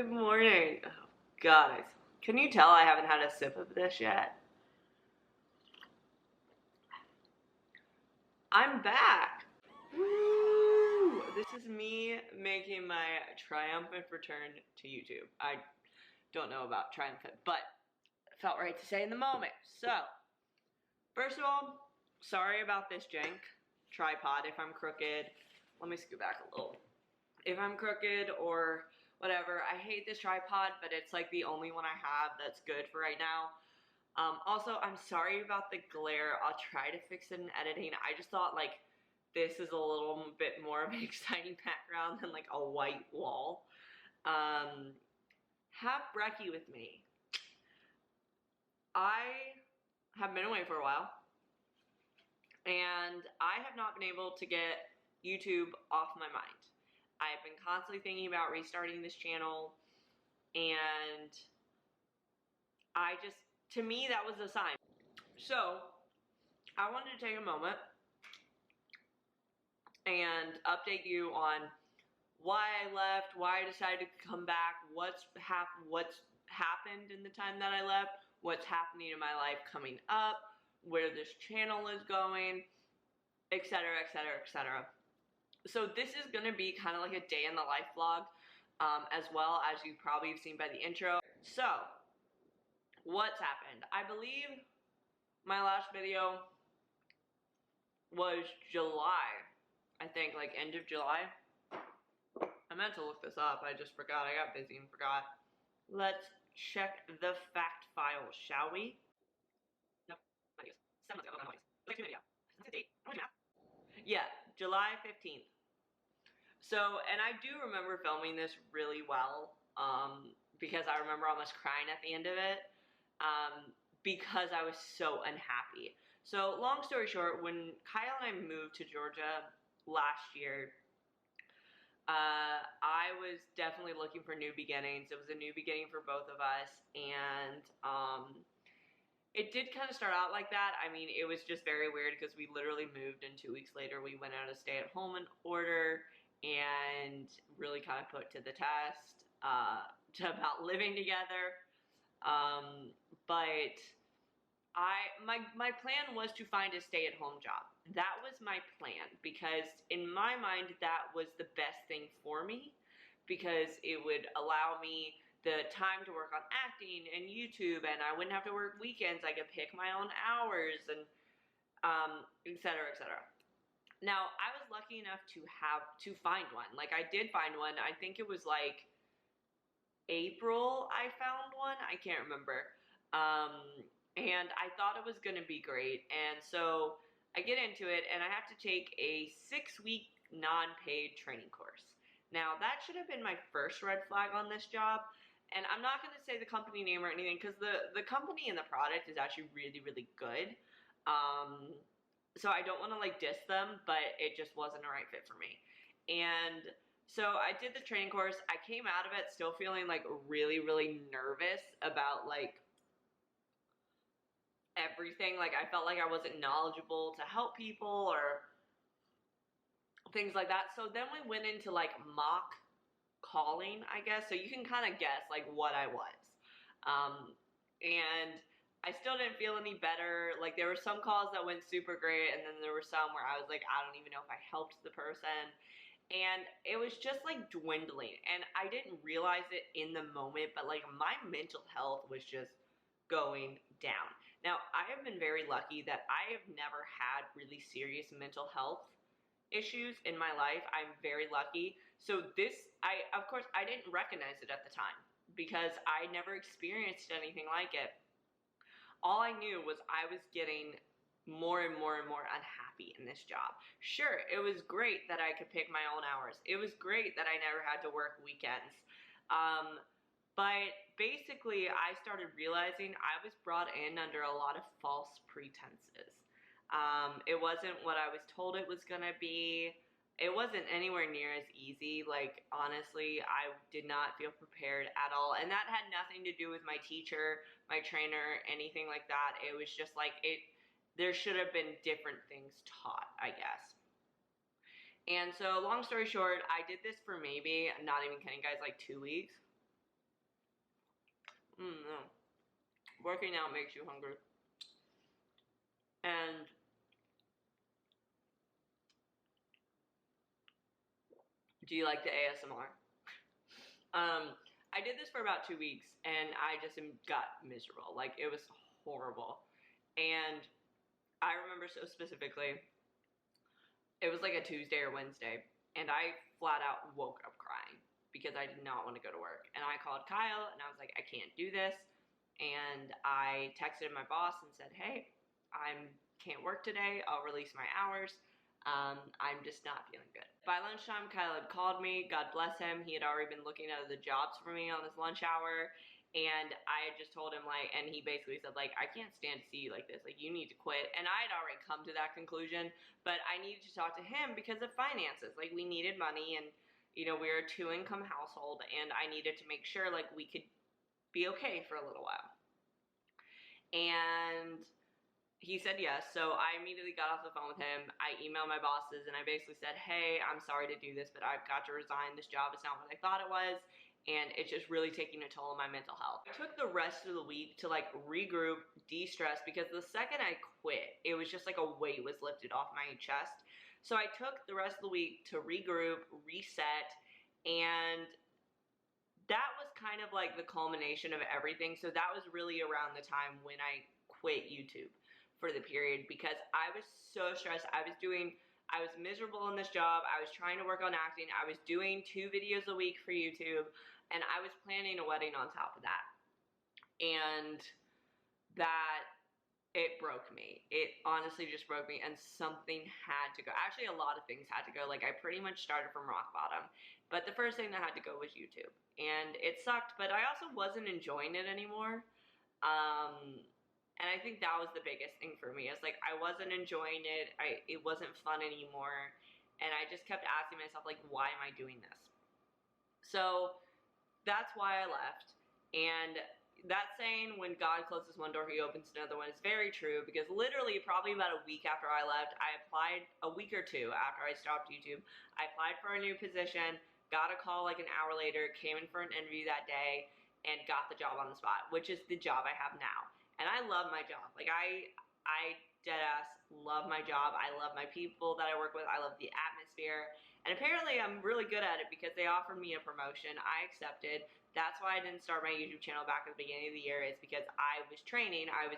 Good morning. Oh, God, can you tell I haven't had a sip of this yet? I'm back. Woo! This is me making my triumphant return to YouTube. I don't know about triumphant, but it felt right to say in the moment. So, first of all, sorry about this jank tripod if I'm crooked. Let me scoot back a little. If I'm crooked or whatever, I hate this tripod, but it's like the only one I have that's good for right now. Also, I'm sorry about the glare. I'll try to fix it in editing. I just thought like this is a little bit more of an exciting background than like a white wall. Have brekkie with me. I have been away for a while, and I have not been able to get YouTube off my mind. I've been constantly thinking about restarting this channel, and to me, that was a sign. So, I wanted to take a moment and update you on why I left, why I decided to come back, what's happened in the time that I left, what's happening in my life coming up, where this channel is going, etc., etc., etc. So this is going to be kind of like a day in the life vlog, as well as you probably have seen by the intro. So, what's happened? I believe my last video was July. I think like end of July. I meant to look this up. I just forgot. I got busy and forgot. Let's check the fact file, shall we? Nope. 7 months ago. No, like 2 minutes ago. That's a date. Yeah, July 15th. So, and I do remember filming this really well, because I remember almost crying at the end of it, because I was so unhappy. So, long story short, when Kyle and I moved to Georgia last year, I was definitely looking for new beginnings. It was a new beginning for both of us, and it did kind of start out like that. I mean, it was just very weird because we literally moved, and 2 weeks later we went out a stay-at-home order, and really kind of put to the test about living together. But my plan was to find a stay-at-home job. That was my plan, because in my mind that was the best thing for me, because it would allow me the time to work on acting and YouTube, and I wouldn't have to work weekends. I could pick my own hours, and etc., etc. Now, I was lucky enough to find one. Like, I did find one. I think it was like April I found one. I can't remember. And I thought it was going to be great. And so I get into it, and I have to take a 6-week non-paid training course. Now, that should have been my first red flag on this job. And I'm not going to say the company name or anything, because the company and the product is actually really, really good. So I don't want to like diss them, but it just wasn't a right fit for me. And so I did the training course. I came out of it still feeling like really, really nervous about like everything. Like, I felt like I wasn't knowledgeable to help people or things like that. So then we went into like mock calling, I guess. So you can kind of guess like what I was. And I still didn't feel any better. Like, there were some calls that went super great, and then there were some where I was like, I don't even know if I helped the person. And it was just like dwindling, and I didn't realize it in the moment, but like my mental health was just going down. Now, I have been very lucky that I have never had really serious mental health issues in my life. I'm very lucky. So of course, I didn't recognize it at the time because I never experienced anything like it. All I knew was I was getting more and more and more unhappy in this job. Sure, it was great that I could pick my own hours. It was great that I never had to work weekends. But basically, I started realizing I was brought in under a lot of false pretenses. It wasn't what I was told it was going to be. It wasn't anywhere near as easy. Like, honestly, I did not feel prepared at all. And that had nothing to do with my teacher, my trainer, anything like that. It was just like there should have been different things taught, I guess. And so, long story short, I did this for maybe, I'm not even kidding guys, like 2 weeks. No. Working out makes you hungry. And do you like the ASMR? I did this for about 2 weeks and I just got miserable. Like, it was horrible. And I remember so specifically, it was like a Tuesday or Wednesday, and I flat out woke up crying because I did not want to go to work. And I called Kyle and I was like, I can't do this. And I texted my boss and said, hey, I can't work today. I'll release my hours. I'm just not feeling good. By lunchtime, Kyle had called me. God bless him. He had already been looking at other jobs for me on his lunch hour. And I had just told him, like, and he basically said, like, I can't stand to see you like this. Like, you need to quit. And I had already come to that conclusion, but I needed to talk to him because of finances. Like, we needed money, and, you know, we were a 2-income household, and I needed to make sure, like, we could be okay for a little while. And he said yes, so I immediately got off the phone with him. I emailed my bosses and I basically said, hey, I'm sorry to do this, but I've got to resign. This job is not what I thought it was, and it's just really taking a toll on my mental health. I took the rest of the week to like regroup, de-stress, because the second I quit, it was just like a weight was lifted off my chest. So I took the rest of the week to regroup, reset, and that was kind of like the culmination of everything. So that was really around the time when I quit YouTube for the period, because I was so stressed. I was miserable in this job. I was trying to work on acting. I was doing 2 videos a week for YouTube, and I was planning a wedding on top of that. And that, it broke me. It honestly just broke me, and something had to go. Actually, a lot of things had to go. Like, I pretty much started from rock bottom. But the first thing that had to go was YouTube. And it sucked, but I also wasn't enjoying it anymore. And I think that was the biggest thing for me. It's like, I wasn't enjoying it. It wasn't fun anymore. And I just kept asking myself, like, why am I doing this? So that's why I left. And that saying, when God closes one door, he opens another one, is very true, because literally probably about a week after I left, I applied, a week or 2 after I stopped YouTube, I applied for a new position, got a call like an hour later, came in for an interview that day, and got the job on the spot, which is the job I have now. And I love my job. Like, I dead ass love my job. I love my people that I work with. I love the atmosphere. And apparently I'm really good at it, because they offered me a promotion. I accepted. That's why I didn't start my YouTube channel back at the beginning of the year, is because I was training. I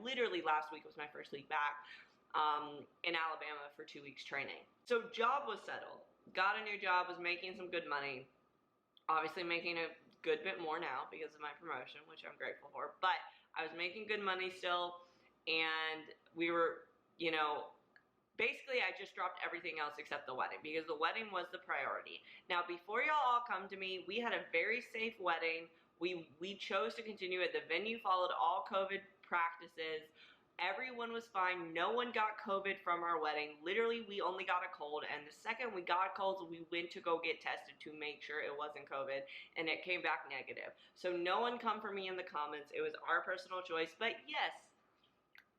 literally, last week was my first week back in Alabama for 2 weeks training. So job was settled. Got a new job, was making some good money. Obviously making a good bit more now because of my promotion, which I'm grateful for. But I was making good money still, and we were, you know, basically I just dropped everything else except the wedding, because the wedding was the priority. Now, before y'all all come to me, we had a very safe wedding. We chose to continue it. The venue followed all COVID practices. Everyone was fine. No one got COVID from our wedding. Literally, we only got a cold, and the second we got colds, we went to go get tested to make sure it wasn't COVID, and it came back negative. So no one come for me in the comments. It was our personal choice. But yes,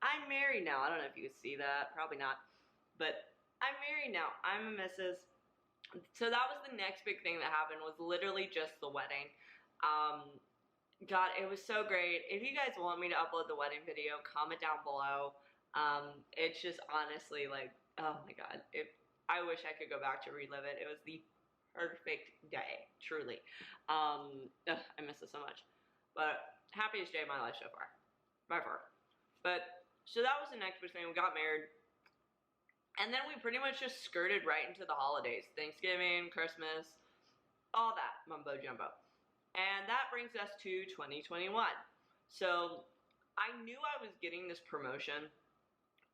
I'm married now. I don't know if you could see that. Probably not. But I'm married now. I'm a Mrs. So that was the next big thing that happened, was literally just the wedding. God, it was so great. If you guys want me to upload the wedding video, comment down below. It's just honestly like, oh my God. I wish I could go back to relive it. It was the perfect day, truly. I miss it so much. But happiest day of my life so far, by far. But, so that was the next big thing. We got married. And then we pretty much just skirted right into the holidays. Thanksgiving, Christmas, all that mumbo jumbo. And that brings us to 2021. So I knew I was getting this promotion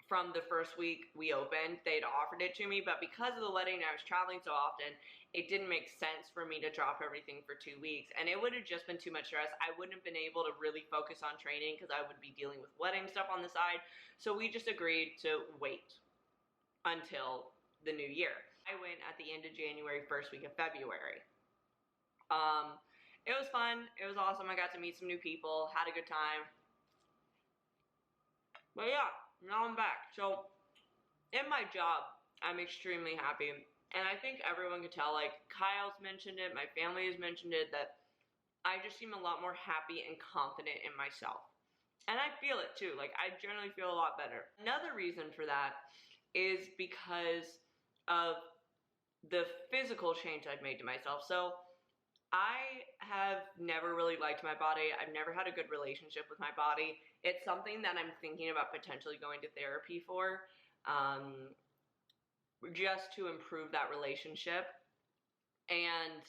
from the first week we opened. They'd offered it to me, but because of the wedding, I was traveling so often, it didn't make sense for me to drop everything for 2 weeks. And it would have just been too much stress. I wouldn't have been able to really focus on training, because I would be dealing with wedding stuff on the side. So we just agreed to wait until the new year. I went at the end of January, first week of February. It was fun. It was awesome. I got to meet some new people, had a good time. But yeah, now I'm back. So in my job, I'm extremely happy. And I think everyone could tell, like, Kyle's mentioned it, my family has mentioned it, that I just seem a lot more happy and confident in myself. And I feel it too. Like, I generally feel a lot better. Another reason for that is because of the physical change I've made to myself. So I have never really liked my body. I've never had a good relationship with my body. It's something that I'm thinking about potentially going to therapy for, just to improve that relationship. And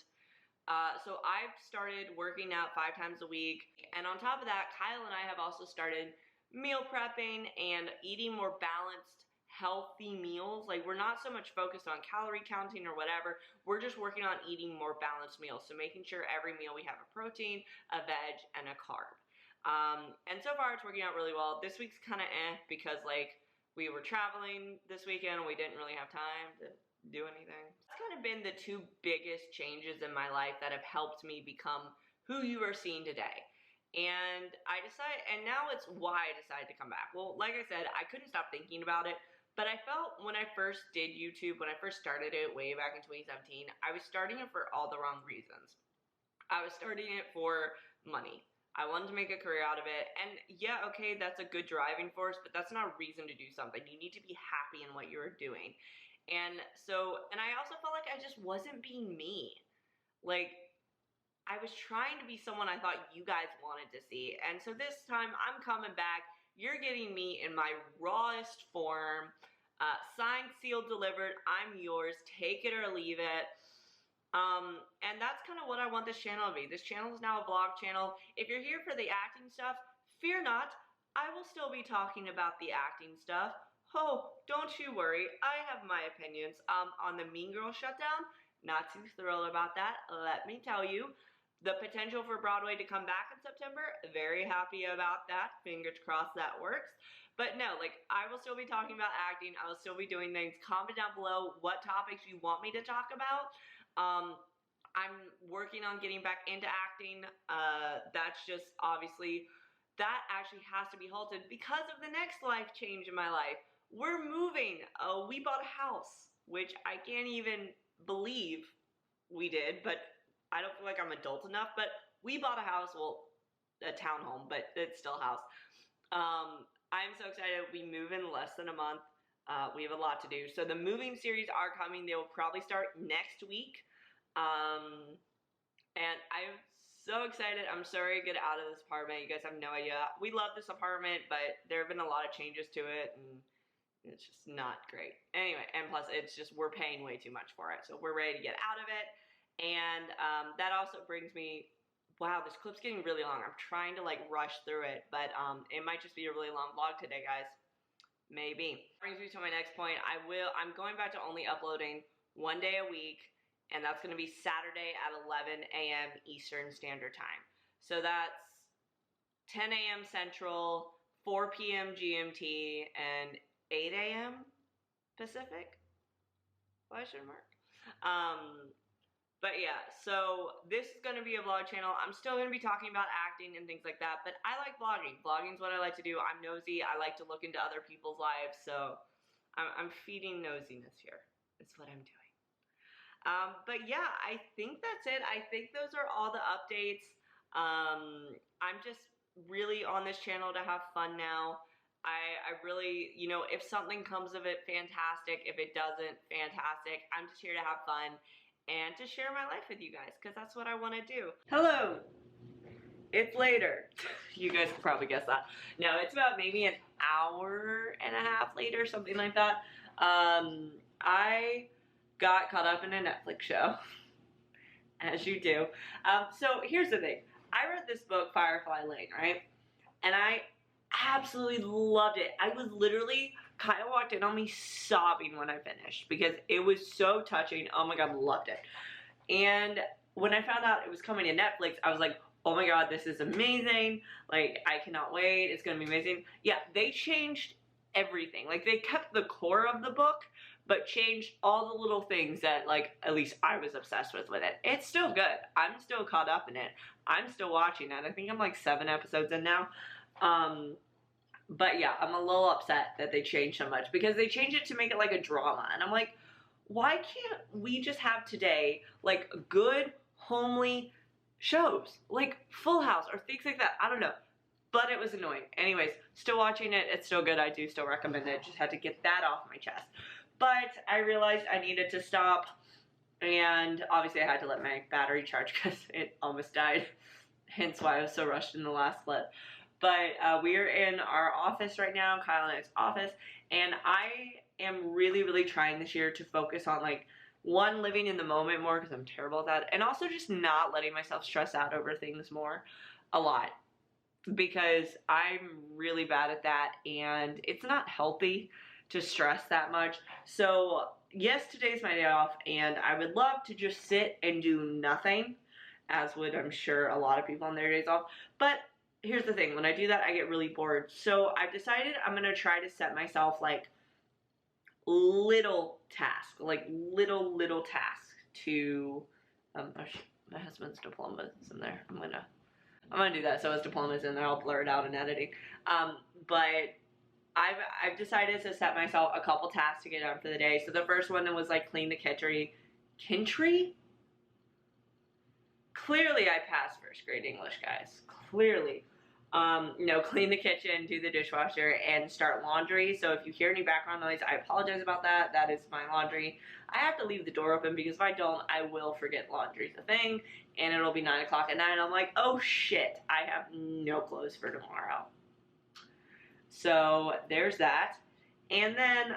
so I've started working out 5 times a week. And on top of that, Kyle and I have also started meal prepping and eating more balanced, healthy meals. Like, we're not so much focused on calorie counting or whatever. We're just working on eating more balanced meals. So making sure every meal we have a protein, a veg, and a carb. And so far it's working out really well. This week's kind of because like we were traveling this weekend and we didn't really have time to do anything. It's kind of been the 2 biggest changes in my life that have helped me become who you are seeing today. And now it's why I decided to come back. Well, like I said, I couldn't stop thinking about it, but I felt when I first did YouTube, when I first started it way back in 2017, I was starting it for all the wrong reasons. I was starting it for money. I wanted to make a career out of it. And yeah, okay, that's a good driving force, but that's not a reason to do something. You need to be happy in what you're doing. And I also felt like I just wasn't being me. Like, I was trying to be someone I thought you guys wanted to see. And so this time I'm coming back. You're getting me in my rawest form, signed, sealed, delivered. I'm yours. Take it or leave it. And that's kind of what I want this channel to be. This channel is now a vlog channel. If you're here for the acting stuff, fear not. I will still be talking about the acting stuff. Oh, don't you worry. I have my opinions. On the Mean Girls shutdown, not too thrilled about that, let me tell you. The potential for Broadway to come back in September, very happy about that. Fingers crossed that works. But no, like, I will still be talking about acting. I will still be doing things. Comment down below what topics you want me to talk about. I'm working on getting back into acting. That's just obviously, that actually has to be halted because of the next life change in my life. We're moving. We bought a house, which I can't even believe we did, but I don't feel like I'm adult enough. But we bought a house, well, a townhome, but it's still a house. I'm so excited. We move in less than a month. We have a lot to do. So the moving series are coming. They will probably start next week. And I'm so excited. I'm so ready to get out of this apartment. You guys have no idea. We love this apartment, but there have been a lot of changes to it, and it's just not great. Anyway, and plus it's just, we're paying way too much for it. So we're ready to get out of it. And that also brings me, wow, this clip's getting really long. I'm trying to like rush through it, but it might just be a really long vlog today, guys. Maybe. Brings me to my next point. I'm going back to only uploading 1 day a week, and that's going to be Saturday at 11 a.m. Eastern Standard Time. So that's 10 a.m. Central, 4 p.m. GMT, and 8 a.m. Pacific? Question mark? But yeah, so this is going to be a vlog channel. I'm still going to be talking about acting and things like that, but I like vlogging. Vlogging is what I like to do. I'm nosy. I like to look into other people's lives, so I'm feeding nosiness here. That's what I'm doing. But yeah, I think that's it. I think those are all the updates. I'm just really on this channel to have fun now. I really, you know, if something comes of it, fantastic. If it doesn't, fantastic. I'm just here to have fun and to share my life with you guys, because that's what I want to do. Hello! It's later. You guys can probably guess that. No, it's about maybe an hour and a half later, something like that. I got caught up in a Netflix show, as you do. So here's the thing. I read this book, Firefly Lane, right? And I absolutely loved it. I was literally, Kyle walked in on me sobbing when I finished because it was so touching. Oh my God, loved it. And when I found out it was coming to Netflix, I was like, oh my God, this is amazing. Like, I cannot wait. It's going to be amazing. Yeah, they changed everything. Like, they kept the core of the book, but changed all the little things that, like, at least I was obsessed with it. It's still good. I'm still caught up in it. I'm still watching it. I think I'm like 7 episodes in now. But yeah, I'm a little upset that they changed so much because they changed it to make it like a drama. And I'm like, why can't we just have today like good, homely, shows, like Full House or things like that. I don't know. But it was annoying. Anyways, still watching it. It's still good. I do still recommend it. Just had to get that off my chest. But I realized I needed to stop. And obviously I had to let my battery charge because it almost died. Hence why I was so rushed in the last clip. But we are in our office right now, Kyle and I's office. And I am really, really trying this year to focus on, like, one, living in the moment more because I'm terrible at that. And also just not letting myself stress out over things more a lot. Because I'm really bad at that and it's not healthy to stress that much. So yes, today's my day off and I would love to just sit and do nothing, as would I'm sure a lot of people on their days off. But here's the thing, when I do that I get really bored. So I've decided I'm gonna try to set myself like little tasks, like little tasks to oh shit, my husband's diploma is in there. I'm gonna do that so his diploma's in there. I'll blur it out in editing. But I've decided to set myself a couple tasks to get done for the day. So the first one was like clean the kitchen. Clearly I passed first grade English, guys. Clearly. No, clean the kitchen, do the dishwasher, and start laundry. So if you hear any background noise, I apologize about that. That is my laundry. I have to leave the door open because if I don't, I will forget laundry's a thing, and it'll be 9 o'clock at night, and I'm like, oh shit, I have no clothes for tomorrow. So there's that. And then,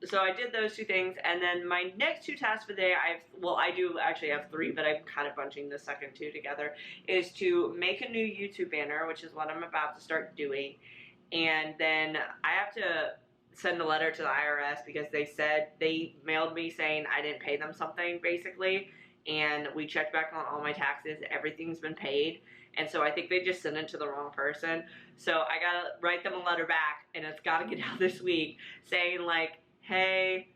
so I did those two things, and then my next two tasks for the day, I do actually have three, but I'm kind of bunching the second two together, is to make a new YouTube banner, which is what I'm about to start doing, and then I have to send a letter to the IRS because they mailed me saying I didn't pay them something, basically, and we checked back on all my taxes, everything's been paid, and so I think they just sent it to the wrong person, so I gotta write them a letter back, and it's gotta get out this week, saying like, hey,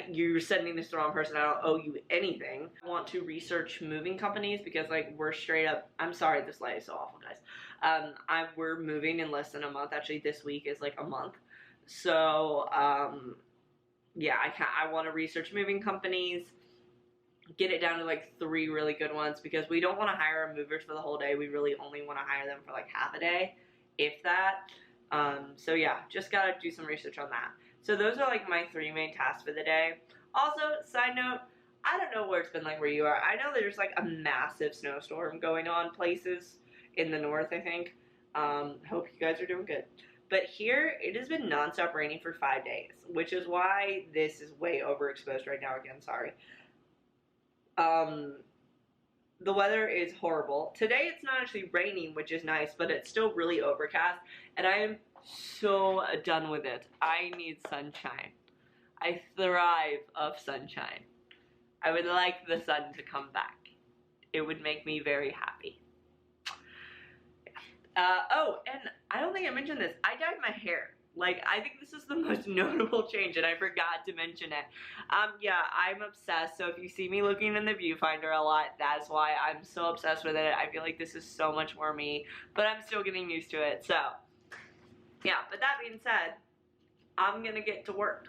you're sending this to the wrong person, I don't owe you anything. I want to research moving companies because, like, we're straight up, I'm sorry this light is so awful, guys. We're moving in less than a month. Actually, this week is like a month. So, yeah, I want to research moving companies, get it down to like 3 really good ones because we don't want to hire movers for the whole day. We really only want to hire them for like half a day, if that. So yeah, just gotta do some research on that. So those are like my 3 main tasks for the day. Also, side note, I don't know where it's been like where you are. I know there's like a massive snowstorm going on places in the north, I think. Hope you guys are doing good. But here, it has been nonstop raining for 5 days, which is why this is way overexposed right now. Again, sorry. The weather is horrible. Today it's not actually raining, which is nice, but it's still really overcast, and I am so done with it. I need sunshine. I thrive off sunshine. I would like the sun to come back. It would make me very happy. Oh, and I don't think I mentioned this. I dyed my hair. Like, I think this is the most notable change, and I forgot to mention it. Yeah, I'm obsessed, so if you see me looking in the viewfinder a lot, that's why I'm so obsessed with it. I feel like this is so much more me, but I'm still getting used to it, so. Yeah, but that being said, I'm gonna get to work.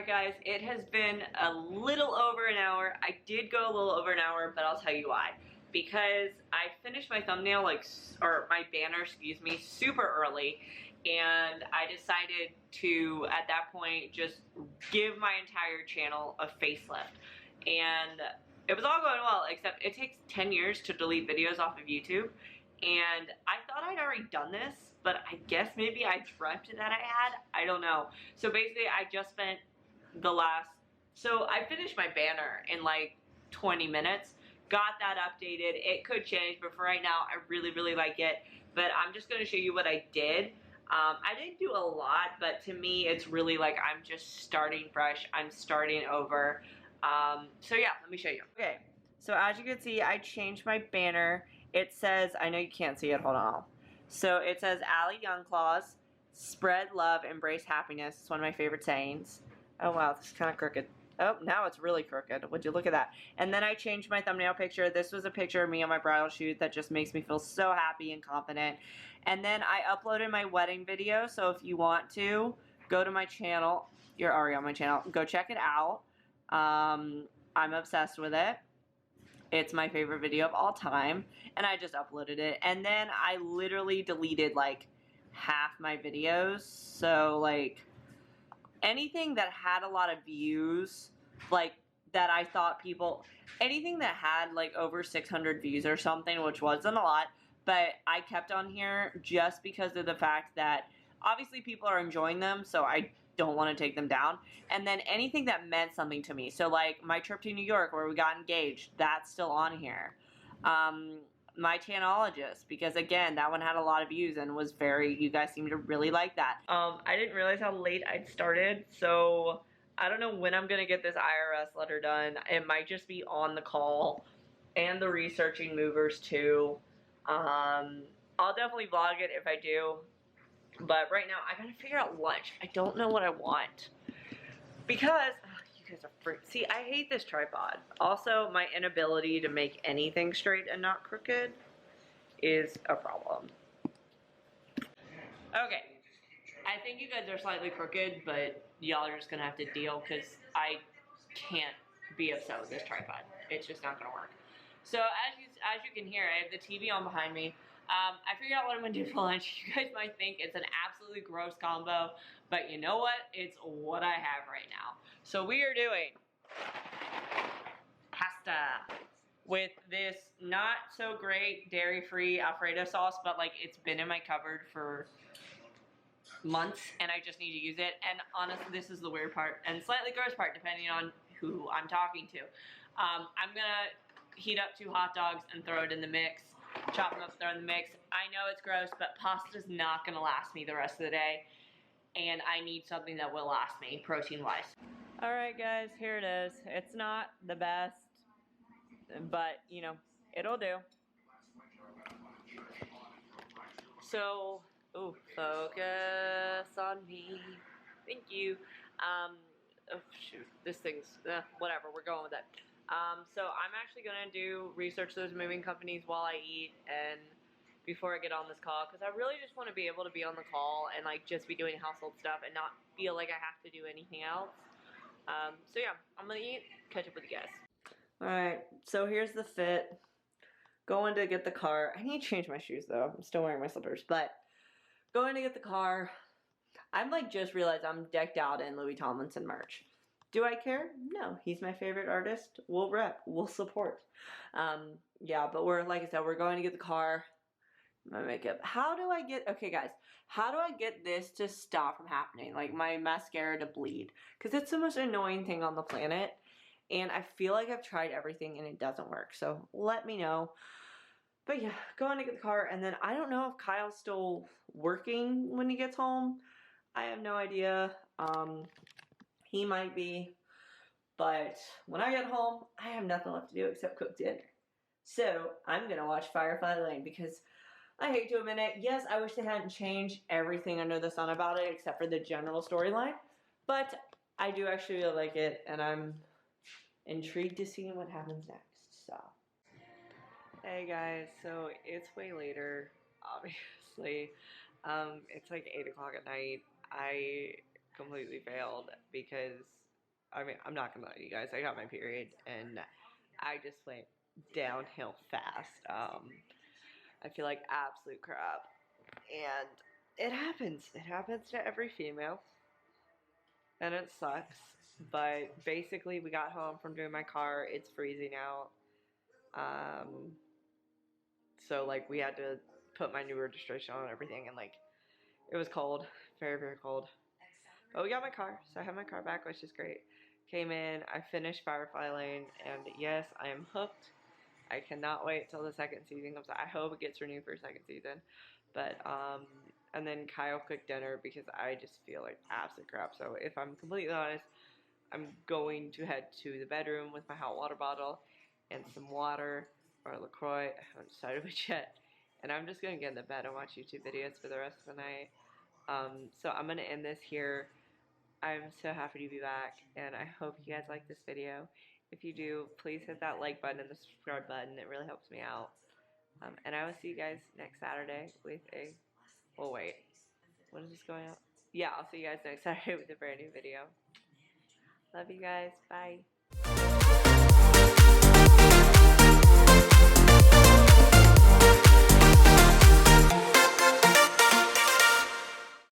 Guys, it has been a little over an hour. I did go a little over an hour, but I'll tell you why. Because I finished my thumbnail, or my banner, excuse me, super early, and I decided to, at that point, just give my entire channel a facelift. And it was all going well, except it takes 10 years to delete videos off of YouTube, and I thought I'd already done this, but I guess maybe I dreamt that I had. I don't know. So basically, I just spent so I finished my banner in like 20 minutes, got that updated. It could change, but for right now, I really, really like it. But I'm just going to show you what I did. I didn't do a lot, but to me, it's really like I'm just starting fresh. I'm starting over. So yeah, let me show you. Okay, So as you can see, I changed my banner. It says, I know you can't see it, hold on. So it says Allie Youngclaws, spread love, embrace happiness. It's one of my favorite sayings. Oh wow, this is kind of crooked. Oh, now it's really crooked. Would you look at that? And then I changed my thumbnail picture. This was a picture of me on my bridal shoot that just makes me feel so happy and confident. And then I uploaded my wedding video, so if you want to, go to my channel. You're already on my channel. Go check it out. I'm obsessed with it. It's my favorite video of all time, and I just uploaded it. And then I literally deleted like half my videos. So like anything that had a lot of views, like that I thought people, anything that had like over 600 views or something, which wasn't a lot, but I kept on here just because of the fact that obviously people are enjoying them, so I don't want to take them down. And then anything that meant something to me, so like my trip to New York where we got engaged, that's still on here. My Tanologist, because again, that one had a lot of views and was very, you guys seem to really like that. I didn't realize how late I'd started, so I don't know when I'm gonna get this IRS letter done. It might just be on the call and the researching movers too. I'll definitely vlog it if I do, but right now I gotta figure out lunch. I don't know what I want because you guys are freak. See, I hate this tripod. Also, my inability to make anything straight and not crooked is a problem. Okay, I think you guys are slightly crooked, but y'all are just gonna have to deal because I can't be upset with this tripod. It's just not gonna work. So as you can hear, I have the TV on behind me. I figured out what I'm gonna do for lunch. You guys might think it's an absolutely gross combo, but you know what? It's what I have right now. So we are doing pasta with this not so great dairy-free Alfredo sauce, but like it's been in my cupboard for months and I just need to use it. And honestly, this is the weird part and slightly gross part depending on who I'm talking to. I'm gonna heat up 2 hot dogs and throw it in the mix. Chop them up, throw in the mix. I know it's gross, but pasta's not gonna last me the rest of the day. And I need something that will last me, protein-wise. Alright guys, here it is. It's not the best, but you know, it'll do. So, ooh, focus on me. Thank you. Oh shoot, this thing's, whatever, we're going with it. So I'm actually gonna research those moving companies while I eat and before I get on this call, because I really just want to be able to be on the call and like just be doing household stuff and not feel like I have to do anything else. So yeah, I'm gonna eat, catch up with you guys. Alright, so here's the fit. Going to get the car. I need to change my shoes though. I'm still wearing my slippers, but going to get the car. I'm like just realized I'm decked out in Louis Tomlinson merch. Do I care? No. He's my favorite artist. We'll rep. We'll support. Yeah, but like I said, we're going to get the car. My makeup. How do I get, okay guys, how do I get this to stop from happening? Like my mascara to bleed. Because it's the most annoying thing on the planet. And I feel like I've tried everything and it doesn't work. So let me know. But yeah, going to get the car. And then I don't know if Kyle's still working when he gets home. I have no idea. He might be. But when I get home, I have nothing left to do except cook dinner. So I'm going to watch Firefly Lane because I hate to admit it. Yes, I wish they hadn't changed everything under the sun about it except for the general storyline. But I do actually really like it and I'm intrigued to see what happens next. So, hey guys, so it's way later, obviously. It's like 8 o'clock at night. I completely failed because, I mean, I'm not gonna lie to you guys, I got my period and I just went downhill fast. I feel like absolute crap. And it happens. It happens to every female. And it sucks. But basically, we got home from doing my car. It's freezing out. So, like, we had to put my new registration on and everything. And, like, it was cold. Very, very cold. But we got my car. So I have my car back, which is great. Came in. I finished Firefly Lane. And, yes, I am hooked. I cannot wait till the second season comes out. I hope it gets renewed for a second season. But, and then Kyle cooked dinner because I just feel like absolute crap. So if I'm completely honest, I'm going to head to the bedroom with my hot water bottle and some water or LaCroix. I haven't decided which yet. And I'm just going to get in the bed and watch YouTube videos for the rest of the night. So I'm going to end this here. I'm so happy to be back, and I hope you guys like this video. If you do, please hit that like button and the subscribe button. It really helps me out. And I will see you guys next Saturday with a... Oh, wait. When is this going up? Yeah, I'll see you guys next Saturday with a brand new video. Love you guys. Bye.